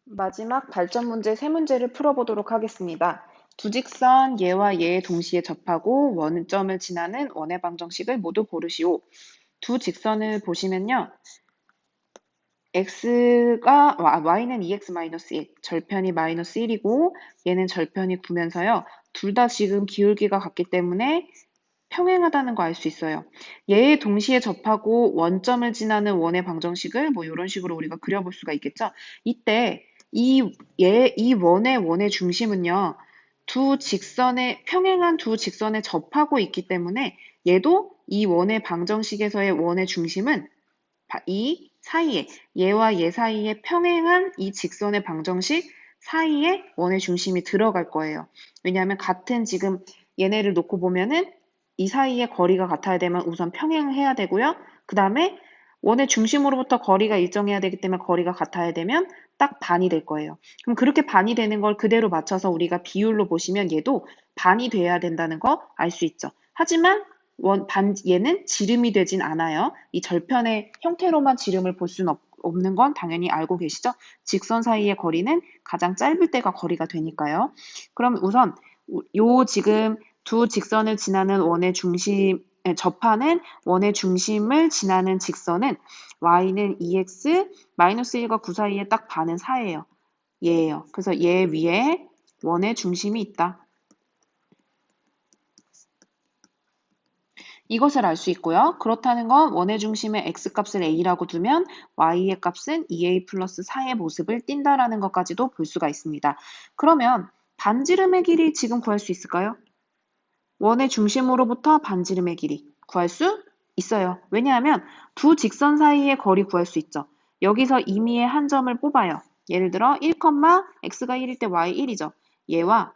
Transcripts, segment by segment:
마지막 발전 문제 세 문제를 풀어보도록 하겠습니다. 두 직선 얘와 얘 동시에 접하고 원점을 지나는 원의 방정식을 모두 고르시오. 두 직선을 보시면요. y는 2x-1, 절편이 마이너스 1이고 얘는 절편이 9면서요. 둘 다 지금 기울기가 같기 때문에 평행하다는 거 알 수 있어요. 얘에 동시에 접하고 원점을 지나는 원의 방정식을 뭐 이런 식으로 우리가 그려볼 수가 있겠죠. 이때 이 원의 중심은요. 평행한 두 직선에 접하고 있기 때문에 얘도 이 원의 방정식에서의 원의 중심은 이 사이에 얘와 얘 사이에 평행한 이 직선의 방정식 사이에 원의 중심이 들어갈 거예요. 왜냐하면 같은 지금 얘네를 놓고 보면은 이 사이에 거리가 같아야 되면 우선 평행해야 되고요. 그 다음에 원의 중심으로부터 거리가 일정해야 되기 때문에 거리가 같아야 되면 딱 반이 될 거예요. 그럼 그렇게 반이 되는 걸 그대로 맞춰서 우리가 비율로 보시면 얘도 반이 돼야 된다는 거 알 수 있죠. 하지만 얘는 지름이 되진 않아요. 이 절편의 형태로만 지름을 볼 수는 없는 건 당연히 알고 계시죠? 직선 사이의 거리는 가장 짧을 때가 거리가 되니까요. 그럼 우선 요 지금 두 직선을 지나는 접하는 원의 중심을 지나는 직선은 y는 2x, 마이너스 1과 9 사이에 딱 반은 4예요. 얘예요. 그래서 얘 위에 원의 중심이 있다. 이것을 알 수 있고요. 그렇다는 건 원의 중심의 x값을 a라고 두면 y의 값은 2a 플러스 4의 모습을 띈다라는 것까지도 볼 수가 있습니다. 그러면 반지름의 길이 지금 구할 수 있을까요? 원의 중심으로부터 반지름의 길이 구할 수 있어요. 왜냐하면 두 직선 사이의 거리 구할 수 있죠. 여기서 임의의 한 점을 뽑아요. 예를 들어 1, x가 1일 때 y 1이죠. 얘와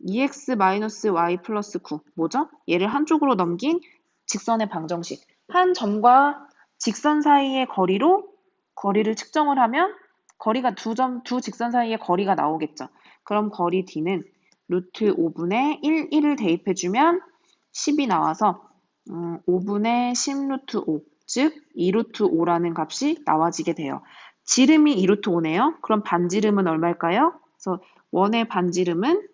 2x-y 플러스 9 뭐죠? 얘를 한쪽으로 넘긴 직선의 방정식. 한 점과 직선 사이의 거리를 측정을 하면 거리가 두 직선 사이의 거리가 나오겠죠. 그럼 거리 d는 루트 5분의 1을 대입해주면 10이 나와서 5분의 10 루트 5, 즉 2 루트 5라는 값이 나와지게 돼요. 지름이 2 루트 5네요. 그럼 반지름은 얼마일까요? 그래서 원의 반지름은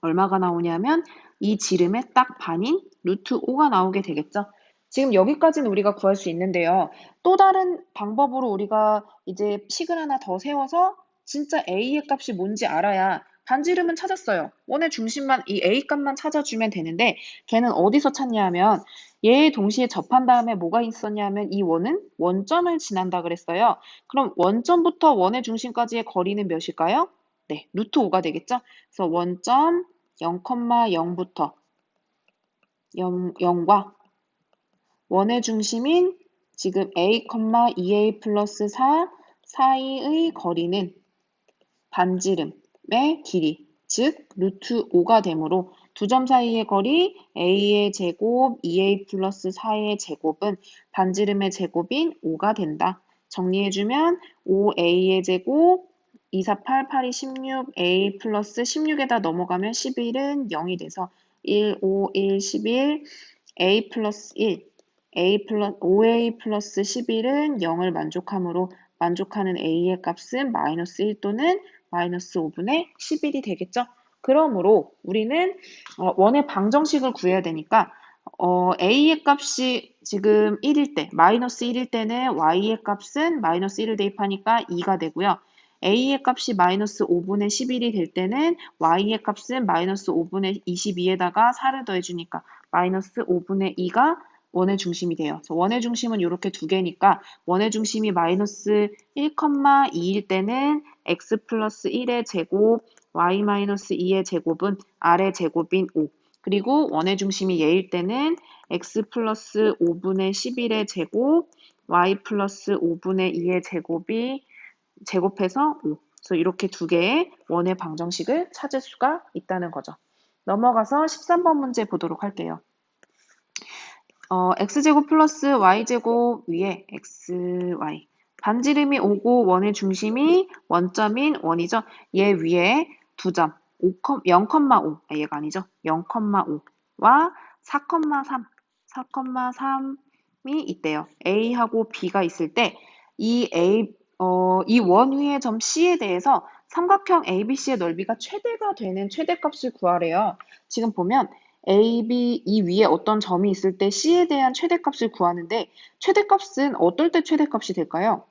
얼마가 나오냐면 이 지름의 딱 반인 루트 5가 나오게 되겠죠. 지금 여기까지는 우리가 구할 수 있는데요. 또 다른 방법으로 우리가 이제 식을 하나 더 세워서 진짜 a의 값이 뭔지 알아야 반지름은 찾았어요. 원의 중심만 이 a 값만 찾아주면 되는데 걔는 어디서 찾냐 하면 얘에 동시에 접한 다음에 뭐가 있었냐 하면 이 원은 원점을 지난다 그랬어요. 그럼 원점부터 원의 중심까지의 거리는 몇일까요? 네, 루트 5가 되겠죠? 그래서 원점 0,0부터 0과 원의 중심인 지금 a, 2a 플러스 4 사이의 거리는 반지름의 길이, 즉 루트 5가 되므로 두 점 사이의 거리 a의 제곱 2a 플러스 4의 제곱은 반지름의 제곱인 5가 된다. 정리해주면 5a의 제곱 2, 4, 8, 8이 16, a 플러스 16에다 넘어가면 11은 0이 돼서 1, 5, 1, 11, a 플러스 1, 5a 플러스 11은 0을 만족하는 a의 값은 마이너스 1 또는 마이너스 5분의 11이 되겠죠. 그러므로 우리는 원의 방정식을 구해야 되니까 a의 값이 지금 1일 때, 마이너스 1일 때는 y의 값은 마이너스 1을 대입하니까 2가 되고요. a의 값이 마이너스 5분의 11이 될 때는 y의 값은 마이너스 5분의 22에다가 4를 더해주니까 마이너스 5분의 2가 원의 중심이 돼요. 그래서 원의 중심은 이렇게 두 개니까 원의 중심이 마이너스 1,2일 때는 x 플러스 1의 제곱, y 마이너스 2의 제곱은 r의 제곱인 5. 그리고 원의 중심이 얘일 때는 x 플러스 5분의 11의 제곱, y 플러스 5분의 2의 제곱해서 5. 그래서 이렇게 두 개의 원의 방정식을 찾을 수가 있다는 거죠. 넘어가서 13번 문제 보도록 할게요. x제곱 플러스 y제곱 위에 xy. 반지름이 5고 원의 중심이 원점인 원이죠. 얘 위에 두 점, 0,5, 얘가 아니죠. 0,5와 4,3, 4,3이 있대요. a하고 b가 있을 때 이 이 원 위의 점 C에 대해서 삼각형 ABC의 넓이가 최대가 되는 최대값을 구하래요. 지금 보면 AB 이 위에 어떤 점이 있을 때 C에 대한 최대값을 구하는데 최대값은 어떨 때 최대값이 될까요?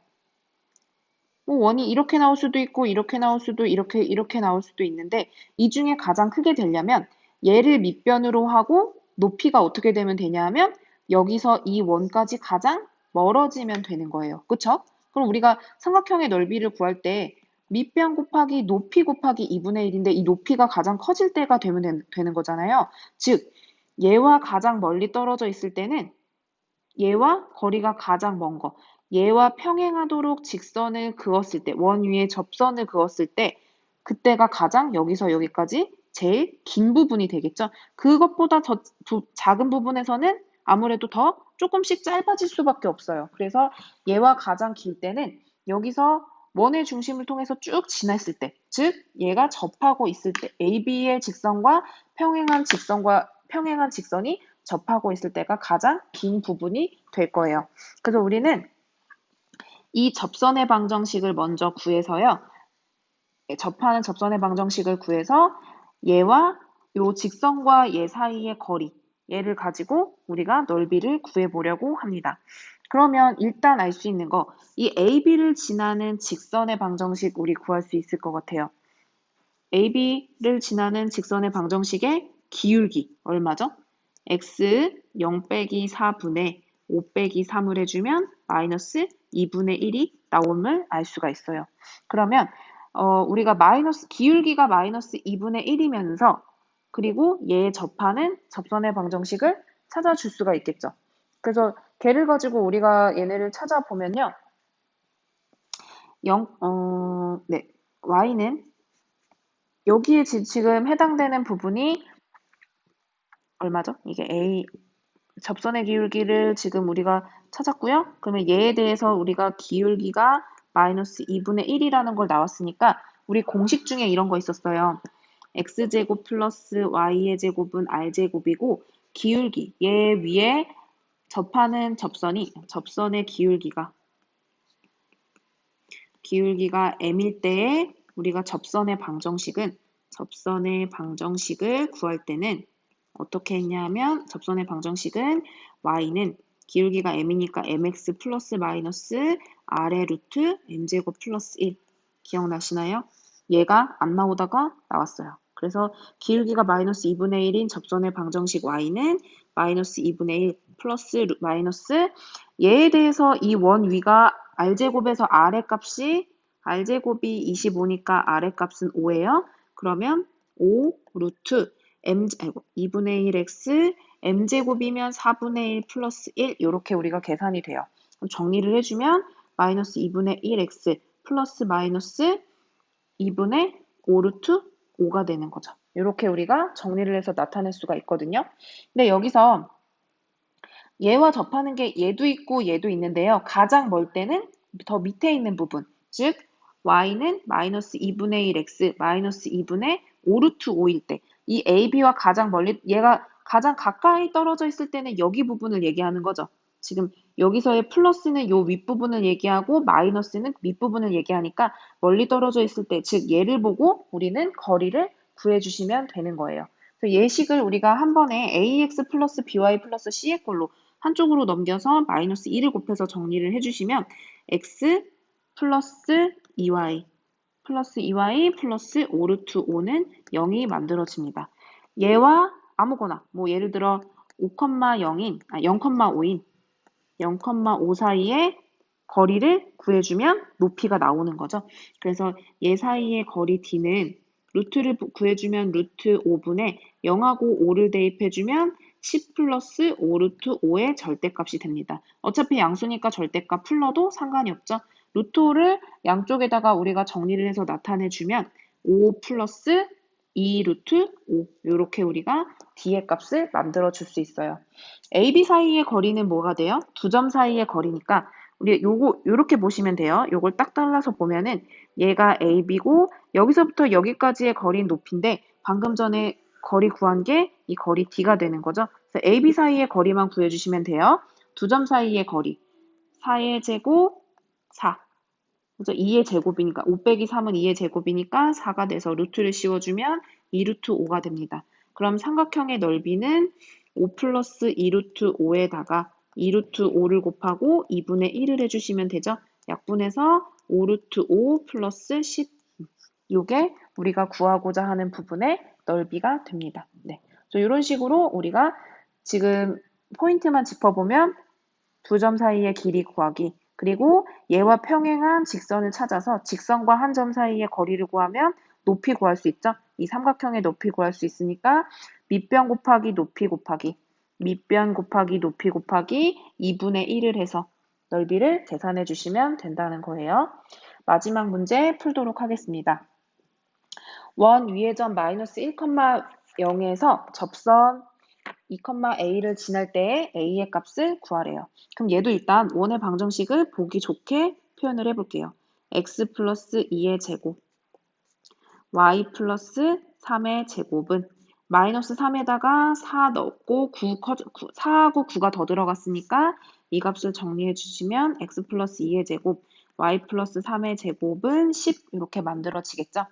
뭐 원이 이렇게 나올 수도 있고 이렇게 나올 수도 이렇게 나올 수도 있는데 이 중에 가장 크게 되려면 얘를 밑변으로 하고 높이가 어떻게 되면 되냐 하면 여기서 이 원까지 가장 멀어지면 되는 거예요. 그쵸? 그럼 우리가 삼각형의 넓이를 구할 때 밑변 곱하기 높이 곱하기 2분의 1인데 이 높이가 가장 커질 때가 되는 거잖아요. 즉 얘와 가장 멀리 떨어져 있을 때는 얘와 거리가 가장 먼 거, 얘와 평행하도록 직선을 그었을 때, 원 위에 접선을 그었을 때, 그때가 가장 여기서 여기까지 제일 긴 부분이 되겠죠. 그것보다 더 작은 부분에서는 아무래도 더 조금씩 짧아질 수밖에 없어요. 그래서 얘와 가장 길 때는 여기서 원의 중심을 통해서 쭉 지났을 때, 즉 얘가 접하고 있을 때, AB의 직선과 평행한 직선이 접하고 있을 때가 가장 긴 부분이 될 거예요. 그래서 우리는 이 접선의 방정식을 먼저 구해서요. 접하는 접선의 방정식을 구해서 얘와 요 직선과 얘 사이의 거리, 얘를 가지고 우리가 넓이를 구해보려고 합니다. 그러면 일단 알 수 있는 거, 이 AB를 지나는 직선의 방정식 우리 구할 수 있을 것 같아요. AB를 지나는 직선의 방정식의 기울기 얼마죠? x 0 빼기 4분의 5 빼기 3을 해주면 마이너스 2분의 1이 나옴을 알 수가 있어요. 그러면 우리가 기울기가 마이너스 2분의 1이면서 그리고 얘 접하는 접선의 방정식을 찾아줄 수가 있겠죠. 그래서 걔를 가지고 우리가 얘네를 찾아보면요. 네, y는 여기에 지금 해당되는 부분이 얼마죠? 이게 A 접선의 기울기를 지금 우리가 찾았고요. 그러면 얘에 대해서 우리가 기울기가 마이너스 2분의 1이라는 걸 나왔으니까 우리 공식 중에 이런 거 있었어요. x제곱 플러스 y의 제곱은 r제곱이고 기울기 얘 위에 접하는 접선의 기울기가 m일 때에 우리가 접선의 방정식을 구할 때는 어떻게 했냐면 접선의 방정식은 y는 기울기가 m이니까 mx 플러스 마이너스 r의 루트 m제곱 플러스 1 기억나시나요? 얘가 안 나오다가 나왔어요. 그래서 기울기가 마이너스 2분의 1인 접선의 방정식 y는 마이너스 2분의 1 플러스 마이너스 얘에 대해서 이 원 위가 r제곱에서 r의 값이 r제곱이 25니까 r의 값은 5예요. 그러면 5 루트 2분의 1x m제곱이면 4분의 1 플러스 1 이렇게 우리가 계산이 돼요. 그럼 정리를 해주면 마이너스 2분의 1x 플러스 마이너스 2분의 5 루트 5가 되는 거죠. 이렇게 우리가 정리를 해서 나타낼 수가 있거든요. 근데 여기서 얘와 접하는 게 얘도 있고 얘도 있는데요. 가장 멀 때는 더 밑에 있는 부분, 즉 y는 마이너스 2분의 1x 마이너스 2분의 5 루트 5일 때 이 AB와 가장 멀리 얘가 가장 가까이 떨어져 있을 때는 여기 부분을 얘기하는 거죠. 지금 여기서의 플러스는 요 윗부분을 얘기하고 마이너스는 밑부분을 얘기하니까 멀리 떨어져 있을 때, 즉 얘를 보고 우리는 거리를 구해주시면 되는 거예요. 그래서 예식을 우리가 한 번에 ax 플러스 by 플러스 c의 걸로 한쪽으로 넘겨서 마이너스 1을 곱해서 정리를 해주시면 x 플러스 2y 플러스 5 루트 5는 0이 만들어집니다. 얘와 아무거나 뭐 예를 들어 0,5인 0,5 사이의 거리를 구해주면 높이가 나오는 거죠. 그래서 얘 사이의 거리 d는 루트를 구해주면 루트 5분의 0하고 5를 대입해주면 10 플러스 5 루트 5의 절대값이 됩니다. 어차피 양수니까 절대값 풀러도 상관이 없죠. 루트 5를 양쪽에다가 우리가 정리를 해서 나타내주면 5 플러스 2 루트 5 이렇게 우리가 d의 값을 만들어 줄 수 있어요. A, B 사이의 거리는 뭐가 돼요? 두 점 사이의 거리니까 우리 요렇게 보시면 돼요. 요걸 딱 잘라서 보면은 얘가 AB고 여기서부터 여기까지의 거리는 높이인데 방금 전에 거리 구한 게 이 거리 D가 되는 거죠. 그래서 A, B 사이의 거리만 구해주시면 돼요. 두 점 사이의 거리 4의 제곱 4 그래서 2의 제곱이니까 5 빼기 3은 2의 제곱이니까 4가 돼서 루트를 씌워주면 2 루트 5가 됩니다. 그럼 삼각형의 넓이는 5 플러스 2 루트 5에다가 2 루트 5를 곱하고 2분의 1을 해주시면 되죠. 약분해서 5 루트 5 플러스 10. 이게 우리가 구하고자 하는 부분의 넓이가 됩니다. 네. 이런 식으로 우리가 지금 포인트만 짚어보면 두 점 사이의 길이 구하기, 그리고 얘와 평행한 직선을 찾아서 직선과 한 점 사이의 거리를 구하면 높이 구할 수 있죠. 이 삼각형의 높이 구할 수 있으니까 밑변 곱하기 높이 곱하기 밑변 곱하기 높이 곱하기 2분의 1을 해서 넓이를 계산해 주시면 된다는 거예요. 마지막 문제 풀도록 하겠습니다. 원 위의 점 마이너스 1,0에서 접선 2,a를 지날 때의 a의 값을 구하래요. 그럼 얘도 일단 원의 방정식을 보기 좋게 표현을 해볼게요. x 플러스 2의 제곱, y 플러스 3의 제곱은 마이너스 3에다가 4 넣고 4하고 9가 더 들어갔으니까 이 값을 정리해 주시면 x 플러스 2의 제곱, y 플러스 3의 제곱은 10 이렇게 만들어지겠죠.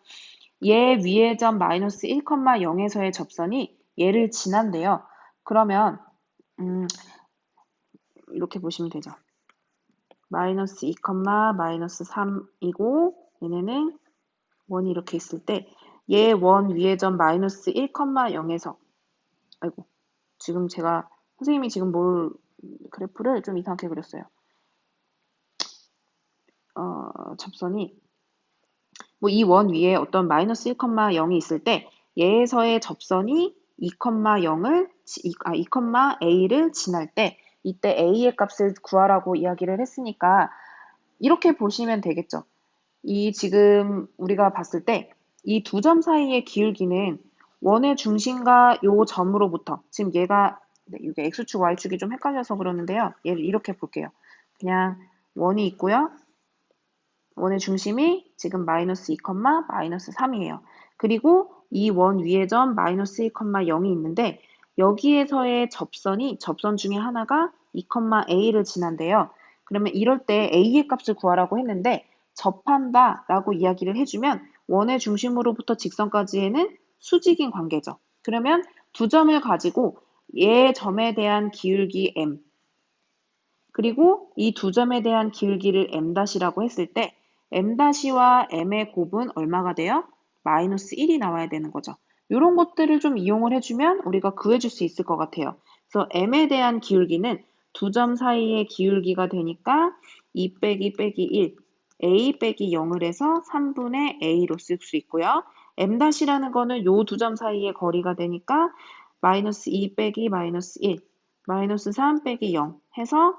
얘 위의 점 마이너스 1,0에서의 접선이 얘를 지난대요. 그러면 이렇게 보시면 되죠. 마이너스 2, 마이너스 3이고 얘네는 원이 이렇게 있을 때 얘 원 위의 점 마이너스 1,0에서 아이고 지금 제가 선생님이 지금 그래프를 좀 이상하게 그렸어요. 접선이 뭐 이 원 위에 어떤 마이너스 1,0이 있을 때 얘에서의 접선이 2,a를 지날 때 이때 a의 값을 구하라고 이야기를 했으니까 이렇게 보시면 되겠죠. 이 지금 우리가 봤을 때 이 두 점 사이의 기울기는 원의 중심과 요 점으로부터 지금 얘가 이게 x축 y축이 좀 헷갈려서 그러는데요. 얘를 이렇게 볼게요. 그냥 원이 있고요. 원의 중심이 지금 마이너스 2, 마이너스 3이에요. 그리고 이 원 위의 점 마이너스 1,0이 있는데 여기에서의 접선 중에 하나가 2,a를 지난대요. 그러면 이럴 때 a의 값을 구하라고 했는데 접한다 라고 이야기를 해주면 원의 중심으로부터 직선까지에는 수직인 관계죠. 그러면 두 점을 가지고 얘 점에 대한 기울기 m 그리고 이 두 점에 대한 기울기를 m-이라고 했을 때 m-와 m의 곱은 얼마가 돼요? 마이너스 1이 나와야 되는 거죠. 이런 것들을 좀 이용을 해주면 우리가 구해줄 수 있을 것 같아요. 그래서 m에 대한 기울기는 두 점 사이의 기울기가 되니까 2 빼기 1, a 빼기 0을 해서 3분의 a로 쓸 수 있고요. m-라는 거는 요 두 점 사이의 거리가 되니까 마이너스 2 빼기 마이너스 1, 마이너스 3 빼기 0 해서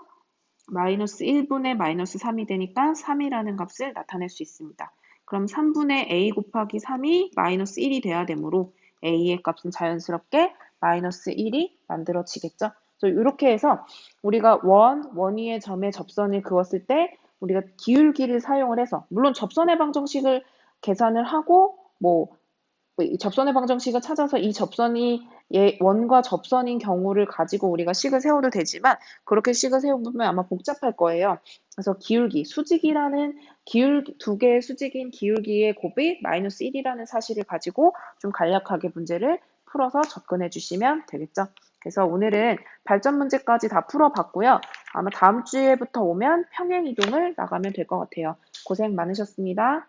마이너스 1분의 마이너스 3이 되니까 3이라는 값을 나타낼 수 있습니다. 그럼 3분의 a 곱하기 3이 마이너스 1이 돼야 되므로 a의 값은 자연스럽게 마이너스 1이 만들어지겠죠. 이렇게 해서 우리가 원 위의 점의 접선을 그었을 때 우리가 기울기를 사용을 해서 물론 접선의 방정식을 계산을 하고 접선의 방정식을 찾아서 이 접선이 원과 접선인 경우를 가지고 우리가 식을 세워도 되지만 그렇게 식을 세우면 아마 복잡할 거예요. 그래서 기울기, 수직이라는 두 개의 수직인 기울기의 곱이 마이너스 1이라는 사실을 가지고 좀 간략하게 문제를 풀어서 접근해 주시면 되겠죠. 그래서 오늘은 발전 문제까지 다 풀어봤고요. 아마 다음 주에부터 오면 평행 이동을 나가면 될 것 같아요. 고생 많으셨습니다.